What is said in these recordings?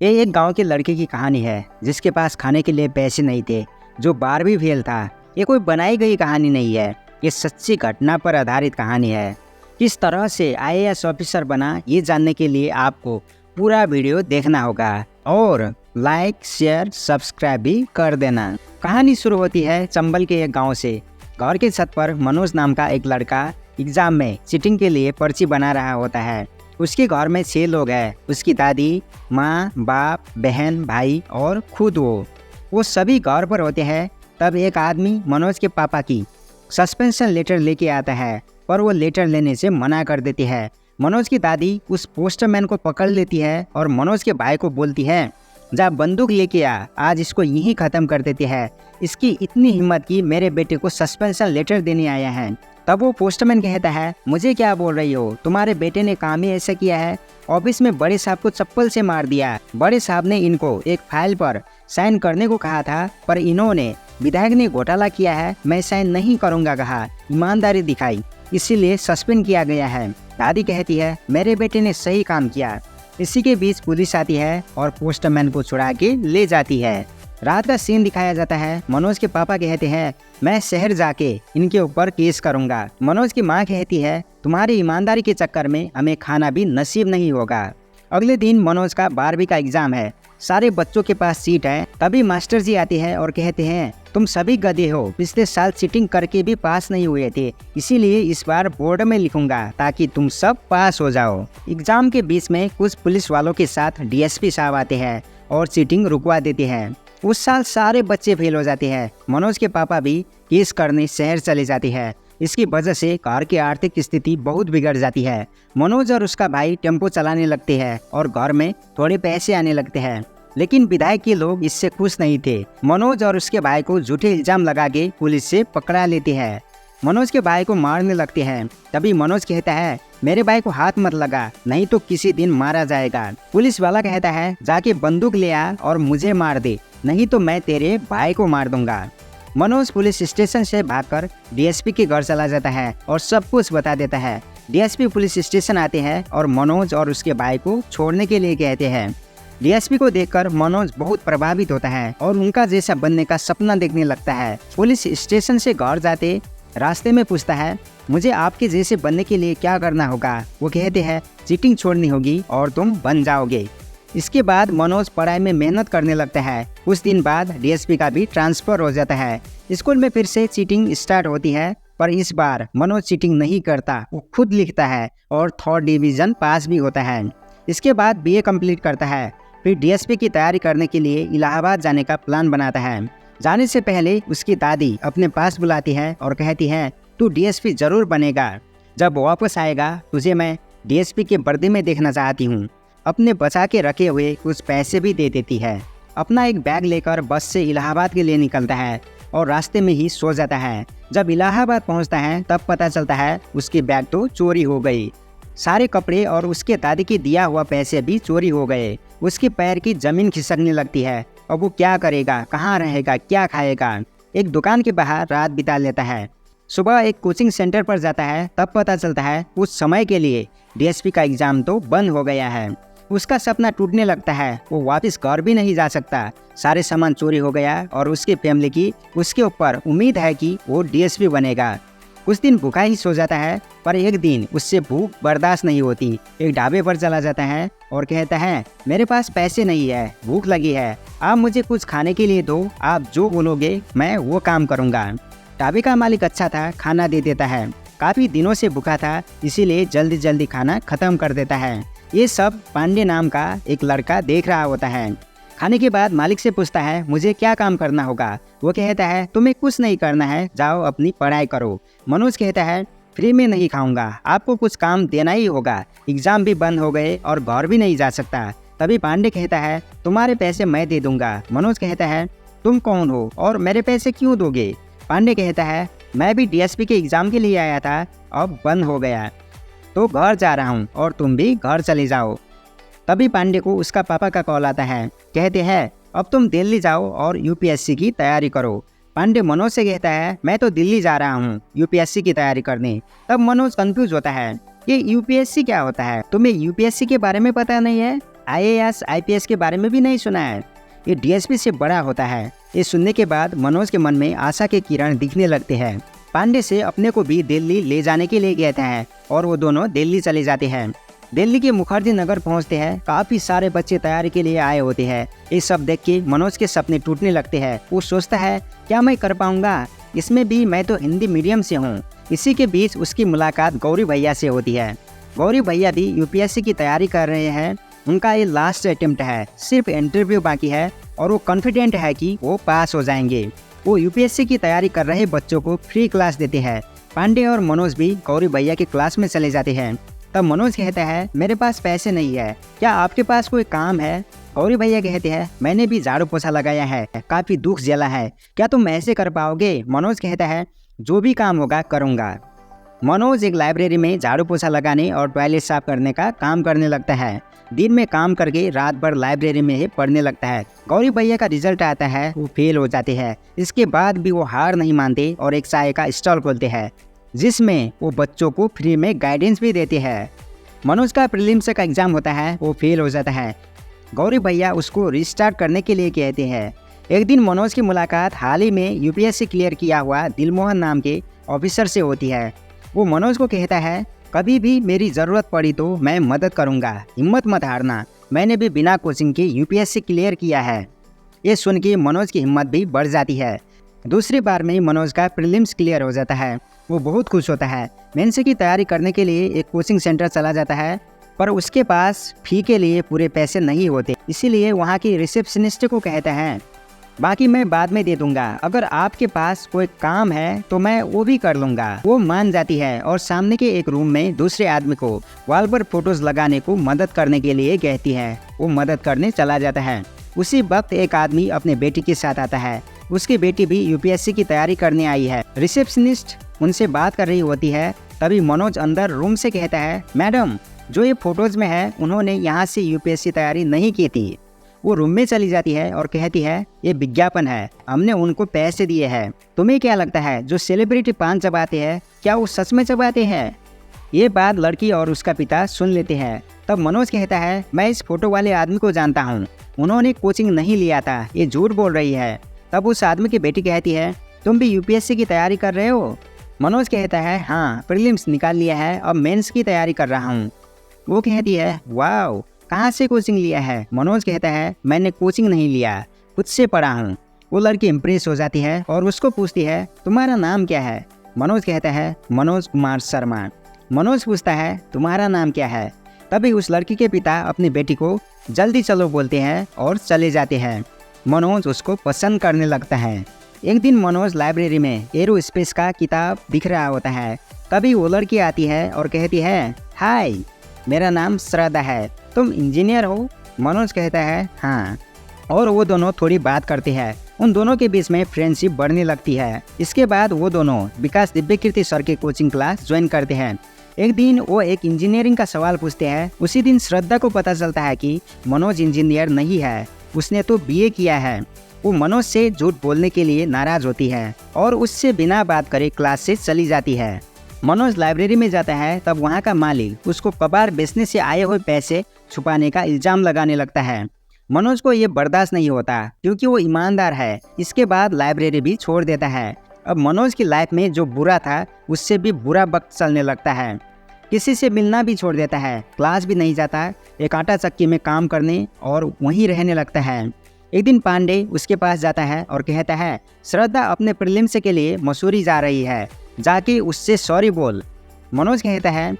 ये एक गांव के लड़के की कहानी है जिसके पास खाने के लिए पैसे नहीं थे, जो बारहवीं फेल था। ये कोई बनाई गई कहानी नहीं है, ये सच्ची घटना पर आधारित कहानी है। किस तरह से आईएएस ऑफिसर बना, ये जानने के लिए आपको पूरा वीडियो देखना होगा और लाइक शेयर सब्सक्राइब भी कर देना। कहानी शुरू होती है चंबल के एक गाँव से। घर के छत पर मनोज नाम का एक लड़का एग्जाम में चीटिंग के लिए पर्ची बना रहा होता है। उसके घर में 6 लोग हैं, उसकी दादी, माँ, बाप, बहन, भाई और खुद वो सभी घर पर होते हैं। तब एक आदमी मनोज के पापा की सस्पेंशन लेटर लेके आता है, पर वो लेटर लेने से मना कर देती है। मनोज की दादी उस पोस्टरमैन को पकड़ लेती है और मनोज के भाई को बोलती है, जा बंदूक लेके आ, आज इसको यहीं ख़त्म कर देती है। इसकी इतनी हिम्मत कि मेरे बेटे को सस्पेंशन लेटर देने आया है। तब वो पोस्टमैन कहता है, मुझे क्या बोल रही हो, तुम्हारे बेटे ने काम ही ऐसा किया है। ऑफिस में बड़े साहब को चप्पल से मार दिया। बड़े साहब ने इनको एक फाइल पर साइन करने को कहा था, पर इन्होंने विधायक ने घोटाला किया है, मैं साइन नहीं करूँगा कहा, ईमानदारी दिखाई, इसीलिए सस्पेंड किया गया है। दादी कहती है, मेरे बेटे ने सही काम किया। इसी के बीच पुलिस आती है और पोस्टमैन को छुड़ा के ले जाती है। रात का सीन दिखाया जाता है। मनोज के पापा कहते हैं, मैं शहर जाके इनके ऊपर केस करूंगा। मनोज की माँ कहती है, तुम्हारी ईमानदारी के चक्कर में हमें खाना भी नसीब नहीं होगा। अगले दिन मनोज का 12वीं का एग्जाम है। सारे बच्चों के पास सीट है। तभी मास्टर जी आते हैं और कहते हैं, तुम सभी गधे हो, पिछले साल चीटिंग करके भी पास नहीं हुए थे, इसीलिए इस बार बोर्ड में लिखूंगा ताकि तुम सब पास हो जाओ। एग्जाम के बीच में कुछ पुलिस वालों के साथ डीएसपी साहब आते हैं और चीटिंग रुकवा देते हैं। उस साल सारे बच्चे फेल हो जाते हैं। मनोज के पापा भी केस करने शहर चले जाते हैं। इसकी वजह से घर की आर्थिक स्थिति बहुत बिगड़ जाती है। मनोज और उसका भाई टेम्पो चलाने लगते हैं और घर में थोड़े पैसे आने लगते हैं, लेकिन विधायक के लोग इससे खुश नहीं थे। मनोज और उसके भाई को झूठे इल्जाम लगा के पुलिस से पकड़ा लेते हैं। मनोज के भाई को मारने लगते हैं। तभी मनोज कहता है, मेरे भाई को हाथ मत लगा, नहीं तो किसी दिन मारा जाएगा। पुलिस वाला कहता है, जाके बंदूक ले आ और मुझे मार दे, नहीं तो मैं तेरे भाई को मार दूंगा। मनोज पुलिस स्टेशन से भागकर डीएसपी के घर चला जाता है और सब कुछ बता देता है। डीएसपी पुलिस स्टेशन आते हैं और मनोज और उसके भाई को छोड़ने के लिए कहते हैं। डीएसपी को देखकर मनोज बहुत प्रभावित होता है और उनका जैसा बनने का सपना देखने लगता है। पुलिस स्टेशन से घर जाते रास्ते में पूछता है, मुझे आपके जैसे बनने के लिए क्या करना होगा। वो कहते हैं, चीटिंग छोड़नी होगी और तुम बन जाओगे। इसके बाद मनोज पढ़ाई में मेहनत करने लगता है। कुछ दिन बाद डीएसपी का भी ट्रांसफर हो जाता है। स्कूल में फिर से चीटिंग स्टार्ट होती है, पर इस बार मनोज चीटिंग नहीं करता, वो खुद लिखता है और 3rd डिवीजन पास भी होता है। इसके बाद बीए कंप्लीट करता है। फिर डीएसपी की तैयारी करने के लिए इलाहाबाद जाने का प्लान बनाता है। जाने से पहले उसकी दादी अपने पास बुलाती है और कहती है, तू डीएसपी जरूर बनेगा। जब वापस आएगा तुझे मैं डीएसपी के वर्दी में देखना चाहती हूँ। अपने बचा के रखे हुए कुछ पैसे भी दे देती है। अपना एक बैग लेकर बस से इलाहाबाद के लिए निकलता है और रास्ते में ही सो जाता है। जब इलाहाबाद पहुँचता है तब पता चलता है उसकी बैग तो चोरी हो गई। सारे कपड़े और उसके दादी की दिया हुआ पैसे भी चोरी हो गए। उसके पैर की जमीन खिसकने लगती है। अब वो क्या करेगा, कहाँ रहेगा, क्या खाएगा। एक दुकान के बाहर रात बिता लेता है। सुबह एक कोचिंग सेंटर पर जाता है, तब पता चलता है कुछ समय के लिए डीएसपी का एग्जाम तो बंद हो गया है। उसका सपना टूटने लगता है, वो वापस घर भी नहीं जा सकता। सारे सामान चोरी हो गया और उसकी फैमिली की उसके ऊपर उम्मीद है कि वो डीएसपी बनेगा। कुछ दिन भूखा ही सो जाता है, पर एक दिन उससे भूख बर्दाश्त नहीं होती। एक ढाबे पर चला जाता है और कहता है, मेरे पास पैसे नहीं है, भूख लगी है, आप मुझे कुछ खाने के लिए दो, आप जो बोलोगे मैं वो काम करूँगा। ढाबे का मालिक अच्छा था, खाना दे देता है। काफ़ी दिनों से भूखा था, इसीलिए जल्दी जल्दी खाना खत्म कर देता है। ये सब पांडे नाम का एक लड़का देख रहा होता है। खाने के बाद मालिक से पूछता है, मुझे क्या काम करना होगा। वो कहता है, तुम्हें कुछ नहीं करना है, जाओ अपनी पढ़ाई करो। मनोज कहता है, फ्री में नहीं खाऊंगा, आपको कुछ काम देना ही होगा, एग्जाम भी बंद हो गए और घर भी नहीं जा सकता। तभी पांडे कहता है, तुम्हारे पैसे मैं दे दूंगा। मनोज कहता है, तुम कौन हो और मेरे पैसे क्यों दोगे। पांडे कहता है, मैं भी डीएसपी के एग्जाम के लिए आया था, अब बंद हो गया तो घर जा रहा हूँ और तुम भी घर चले जाओ। तभी पांडे को उसका पापा का कॉल आता है। कहते हैं, अब तुम दिल्ली जाओ और यूपीएससी की तैयारी करो। पांडे मनोज से कहता है, मैं तो दिल्ली जा रहा हूँ यूपीएससी की तैयारी करने। तब मनोज कंफ्यूज होता है, ये यूपीएससी क्या होता है, तुम्हें यूपीएससी के बारे में पता नहीं है। आईएएस आईपीएस के बारे में भी नहीं सुना है। ये डीएसपी से बड़ा होता है। ये सुनने के बाद मनोज के मन में आशा के किरण दिखने लगते हैं। पांडे से अपने को भी दिल्ली ले जाने के लिए कहते हैं और वो दोनों दिल्ली चले जाते हैं। दिल्ली के मुखर्जी नगर पहुंचते हैं। काफी सारे बच्चे तैयारी के लिए आए होते हैं। ये सब देख के मनोज के सपने टूटने लगते हैं। वो सोचता है क्या मैं कर पाऊंगा, इसमें भी मैं तो हिंदी मीडियम से हूँ। इसी के बीच उसकी मुलाकात गौरी भैया से होती है। गौरी भैया भी यूपीएससी की तैयारी कर रहे हैं। उनका ये लास्ट अटेम्प्ट है, सिर्फ इंटरव्यू बाकी है और वो कॉन्फिडेंट है कि वो पास हो जाएंगे। वो यूपीएससी की तैयारी कर रहे बच्चों को फ्री क्लास देते हैं। पांडे और मनोज भी गौरी भैया की क्लास में चले जाते हैं। तब मनोज कहता है मेरे पास पैसे नहीं है, क्या आपके पास कोई काम है? गौरी भैया कहते हैं मैंने भी झाड़ू पोछा लगाया है, काफी दुख झेला है, क्या तुम ऐसे कर पाओगे? मनोज कहता है जो भी काम होगा करूँगा। मनोज एक लाइब्रेरी में झाड़ू पोछा लगाने और टॉयलेट साफ करने का काम करने लगता है। दिन में काम करके रात भर लाइब्रेरी में ही पढ़ने लगता है। गौरी भैया का रिजल्ट आता है, वो फेल हो जाते हैं। इसके बाद भी वो हार नहीं मानते और एक चाय का स्टॉल खोलते हैं जिसमें वो बच्चों को फ्री में गाइडेंस भी देते हैं। मनोज का प्रीलिम्स का एग्जाम होता है, वो फेल हो जाता है। गौरी भैया उसको रिस्टार्ट करने के लिए कहते हैं। एक दिन मनोज की मुलाकात हाल ही में यूपीएससी क्लियर किया हुआ दिलमोहन नाम के ऑफिसर से होती है। वो मनोज को कहता है कभी भी मेरी ज़रूरत पड़ी तो मैं मदद करूंगा, हिम्मत मत हारना, मैंने भी बिना कोचिंग के यूपीएससी क्लियर किया है। ये सुन के मनोज की हिम्मत भी बढ़ जाती है। दूसरी बार में मनोज का प्रीलिम्स क्लियर हो जाता है। वो बहुत खुश होता है। मेंस की तैयारी करने के लिए एक कोचिंग सेंटर चला जाता है, पर उसके पास फी के लिए पूरे पैसे नहीं होते, इसीलिए वहाँ की रिसेप्शनिस्ट को कहता है बाकी मैं बाद में दे दूंगा, अगर आपके पास कोई काम है तो मैं वो भी कर लूँगा। वो मान जाती है और सामने के एक रूम में दूसरे आदमी को वॉल पर फोटोज लगाने को मदद करने के लिए कहती है। वो मदद करने चला जाता है। उसी वक्त एक आदमी अपने बेटी के साथ आता है। उसकी बेटी भी यूपीएससी की तैयारी करने आई है। रिसेप्शनिस्ट उनसे बात कर रही होती है। तभी मनोज अंदर रूम से कहता है मैडम जो ये फोटोज में है उन्होंने यहाँ से यूपीएससी तैयारी नहीं की थी। वो रूम में चली जाती है और कहती है ये विज्ञापन है, हमने उनको पैसे दिए हैं। तुम्हें क्या लगता है जो सेलिब्रिटी पान चबाते हैं क्या वो सच में चबाते हैं? ये बात लड़की और उसका पिता सुन लेते हैं। तब मनोज कहता है मैं इस फोटो वाले आदमी को जानता हूँ, उन्होंने कोचिंग नहीं लिया था, ये झूठ बोल रही है। तब उस आदमी की बेटी कहती है तुम भी यूपीएससी की तैयारी कर रहे हो? मनोज कहता है हाँ, प्रीलिम्स निकाल लिया है, अब मेंस की तैयारी कर रहा हूँ। वो कहती है वाह, कहाँ से कोचिंग लिया है? मनोज कहता है मैंने कोचिंग नहीं लिया, खुद से पढ़ा हूँ। वो लड़की इम्प्रेस हो जाती है और उसको पूछती है तुम्हारा नाम क्या है? मनोज कहता है मनोज कुमार शर्मा। मनोज पूछता है तुम्हारा नाम क्या है? तभी उस लड़की के पिता अपनी बेटी को जल्दी चलो बोलते हैं और चले जाते हैं। मनोज उसको पसंद करने लगता है। एक दिन मनोज लाइब्रेरी में एरोस्पेस का किताब दिख रहा होता है। तभी वो लड़की आती है और कहती है हाय, मेरा नाम श्रद्धा है, तुम इंजीनियर हो? मनोज कहता है हाँ, और वो दोनों थोड़ी बात करते हैं। उन दोनों के बीच में फ्रेंडशिप बढ़ने लगती है। इसके बाद वो दोनों विकास दिव्यकीर्ति सर के कोचिंग क्लास ज्वाइन करते हैं। एक दिन वो एक इंजीनियरिंग का सवाल पूछते हैं। उसी दिन श्रद्धा को पता चलता है कि मनोज इंजीनियर नहीं है, उसने तो बीए किया है। वो मनोज से झूठ बोलने के लिए नाराज होती है और उससे बिना बात करे क्लास से चली जाती है। मनोज लाइब्रेरी में जाता है। तब वहाँ का मालिक उसको कबाड़ बेचने से आए हुए पैसे छुपाने का इल्जाम लगाने लगता है। मनोज को ये बर्दाश्त नहीं होता क्योंकि वो ईमानदार है। इसके बाद लाइब्रेरी भी छोड़ देता है। अब मनोज की लाइफ में जो बुरा था उससे भी बुरा वक्त चलने लगता है। किसी से मिलना भी छोड़ देता है, क्लास भी नहीं जाता, एक आटा चक्की में काम करने और वहीं रहने लगता है। एक दिन पांडे उसके पास जाता है और कहता है श्रद्धा अपने प्रीलिम्स के लिए मसूरी जा रही है, जाके उससे सॉरी बोल। मनोज कहता है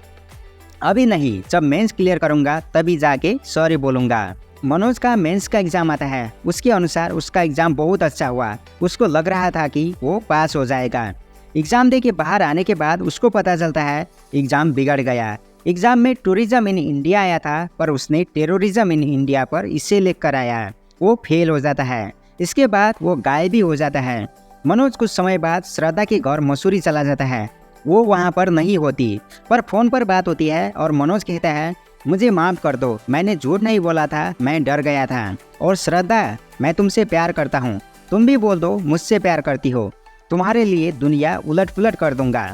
अभी नहीं, जब मेंस क्लियर करूंगा तभी जाके सॉरी बोलूंगा। मनोज का मेंस का एग्जाम आता है। उसके अनुसार उसका एग्जाम बहुत अच्छा हुआ। उसको लग रहा था कि वो पास हो जाएगा। एग्जाम दे के बाहर आने के बाद उसको पता चलता है एग्जाम बिगड़ गया। एग्जाम में टूरिज्म इन इंडिया आया था, पर उसने टेररिज्म इन इंडिया पर इसे लिखकर आया। वो फेल हो जाता है। इसके बाद वो गायब भी हो जाता है। मनोज कुछ समय बाद श्रद्धा के घर मसूरी चला जाता है। वो वहाँ पर नहीं होती, पर फोन पर बात होती है और मनोज कहता है मुझे माफ़ कर दो, मैंने झूठ नहीं बोला था, मैं डर गया था। और श्रद्धा, मैं तुमसे प्यार करता हूँ, तुम भी बोल दो मुझसे प्यार करती हो, तुम्हारे लिए दुनिया उलट पुलट कर दूंगा।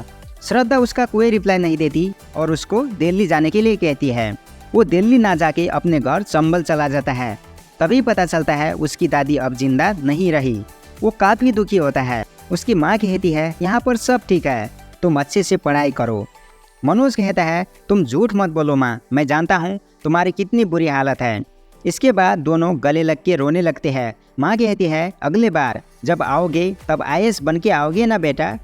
श्रद्धा उसका कोई रिप्लाई नहीं देती और उसको दिल्ली जाने के लिए कहती है। वो दिल्ली ना जाके अपने घर चंबल चला जाता है। तभी पता चलता है उसकी दादी अब जिंदा नहीं रही। वो काफ़ी दुखी होता है। उसकी माँ कहती है यहाँ पर सब ठीक है, तुम अच्छे से पढ़ाई करो। मनोज कहता है तुम झूठ मत बोलो माँ, मैं जानता हूँ तुम्हारी कितनी बुरी हालत है। इसके बाद दोनों गले लग के रोने लगते हैं। माँ कहती है अगले बार जब आओगे तब आईएएस बन के आओगे ना बेटा।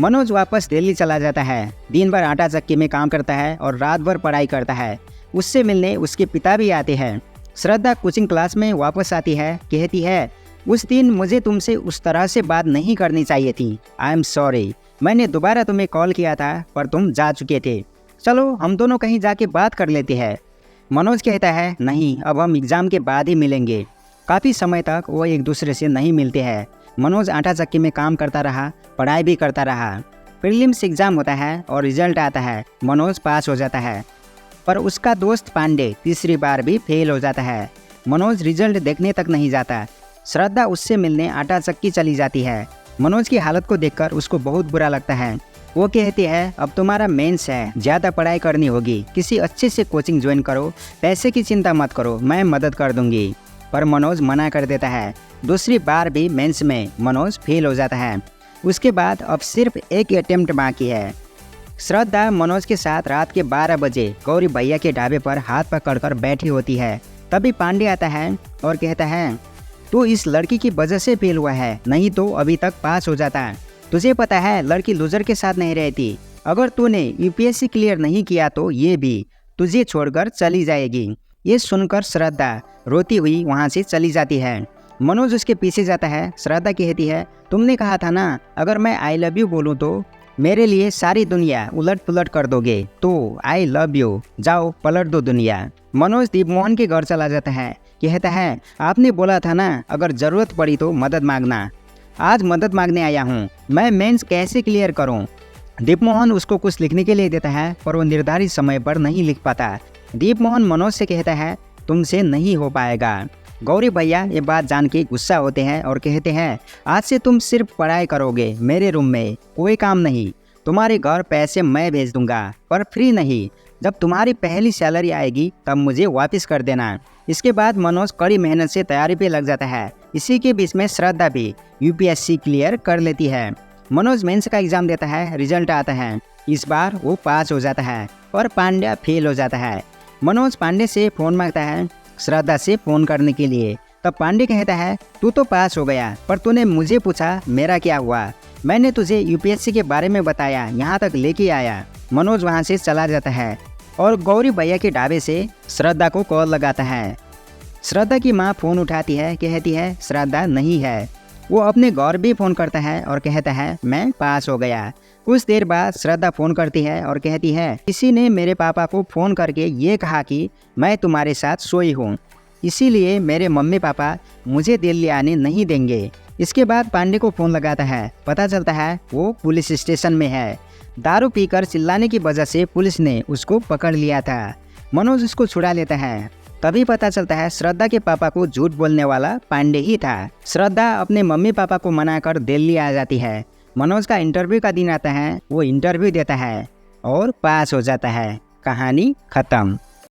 मनोज वापस दिल्ली चला जाता है। दिन भर आटा चक्की में काम करता है और रात भर पढ़ाई करता है। उससे मिलने उसके पिता भी आते हैं। श्रद्धा कोचिंग क्लास में वापस आती है, कहती है उस दिन मुझे तुमसे उस तरह से बात नहीं करनी चाहिए थी। आई एम सॉरी, मैंने दोबारा तुम्हें कॉल किया था पर तुम जा चुके थे। चलो हम दोनों कहीं जाके बात कर लेते हैं। मनोज कहता है नहीं, अब हम एग्ज़ाम के बाद ही मिलेंगे। काफ़ी समय तक वो एक दूसरे से नहीं मिलते हैं। मनोज आटा चक्की में काम करता रहा, पढ़ाई भी करता रहा। प्रीलिम्स एग्ज़ाम होता है और रिजल्ट आता है। मनोज पास हो जाता है, पर उसका दोस्त पांडे तीसरी बार भी फेल हो जाता है। मनोज रिजल्ट देखने तक नहीं जाता। श्रद्धा उससे मिलने आटा चक्की चली जाती है। मनोज की हालत को देखकर उसको बहुत बुरा लगता है। वो कहती है अब तुम्हारा मेंस है, ज़्यादा पढ़ाई करनी होगी, किसी अच्छे से कोचिंग ज्वाइन करो, पैसे की चिंता मत करो, मैं मदद कर दूंगी। पर मनोज मना कर देता है। दूसरी बार भी मेंस में मनोज फेल हो जाता है। उसके बाद अब सिर्फ एक अटेम्प्ट बाकी है। श्रद्धा मनोज के साथ रात के 12 बजे गौरी भैया के ढाबे पर हाथ पकड़कर बैठी होती है। तभी पांडे आता है और कहता है तू इस लड़की की वजह से फेल हुआ है, नहीं तो अभी तक पास हो जाता। तुझे पता है लड़की लूजर के साथ नहीं रहती। अगर तूने यूपीएससी क्लियर नहीं किया तो ये भी तुझे छोड़कर चली जाएगी। ये सुनकर श्रद्धा रोती हुई वहाँ से चली जाती है। मनोज उसके पीछे जाता है। श्रद्धा कहती है तुमने कहा था ना अगर मैं आई लव यू बोलूँ तो मेरे लिए सारी दुनिया उलट पुलट कर दोगे, तो आई लव यू, जाओ पलट दो दुनिया। मनोज दीपमोहन के घर चला जाता है। कहता है आपने बोला था ना अगर ज़रूरत पड़ी तो मदद मांगना। आज मदद मांगने आया हूँ, मैं मेंस कैसे क्लियर करूँ। दीपमोहन उसको कुछ लिखने के लिए देता है पर वो निर्धारित समय पर नहीं लिख पाता। दीपमोहन मनोज से कहता है तुमसे नहीं हो पाएगा। गौरी भैया ये बात जान के गुस्सा होते हैं और कहते हैं आज से तुम सिर्फ पढ़ाई करोगे, मेरे रूम में कोई काम नहीं। तुम्हारे घर पैसे मैं भेज दूंगा पर फ्री नहीं। जब तुम्हारी पहली सैलरी आएगी तब मुझे वापस कर देना। इसके बाद मनोज कड़ी मेहनत से तैयारी पे लग जाता है। इसी के बीच में श्रद्धा भी यूपीएससी क्लियर कर लेती है। मनोज मेंस का एग्जाम देता है, रिजल्ट आता है। इस बार वो पास हो जाता है और पांड्या फेल हो जाता है। मनोज पांडे से फ़ोन मांगता है श्रद्धा से फ़ोन करने के लिए। तब पांडे कहता है तू तो पास हो गया पर तूने मुझे पूछा मेरा क्या हुआ। मैंने तुझे यूपीएससी के बारे में बताया, यहाँ तक लेके आया। मनोज वहाँ से चला जाता है और गौरी भैया के ढाबे से श्रद्धा को कॉल लगाता है। श्रद्धा की माँ फ़ोन उठाती है, कहती है श्रद्धा नहीं है। वो अपने घर भी फ़ोन करता है और कहता है मैं पास हो गया। कुछ देर बाद श्रद्धा फ़ोन करती है और कहती है किसी ने मेरे पापा को फ़ोन करके ये कहा कि मैं तुम्हारे साथ सोई हूँ, इसीलिए मेरे मम्मी पापा मुझे दिल्ली आने नहीं देंगे। इसके बाद पांडे को फ़ोन लगाता है। पता चलता है वो पुलिस स्टेशन में है। दारू पीकर चिल्लाने की वजह से पुलिस ने उसको पकड़ लिया था। मनोज उसको छुड़ा लेता है। तभी पता चलता है श्रद्धा के पापा को झूठ बोलने वाला पांडे ही था। श्रद्धा अपने मम्मी पापा को मनाकर दिल्ली आ जाती है। मनोज का इंटरव्यू का दिन आता है। वो इंटरव्यू देता है और पास हो जाता है। कहानी खत्म।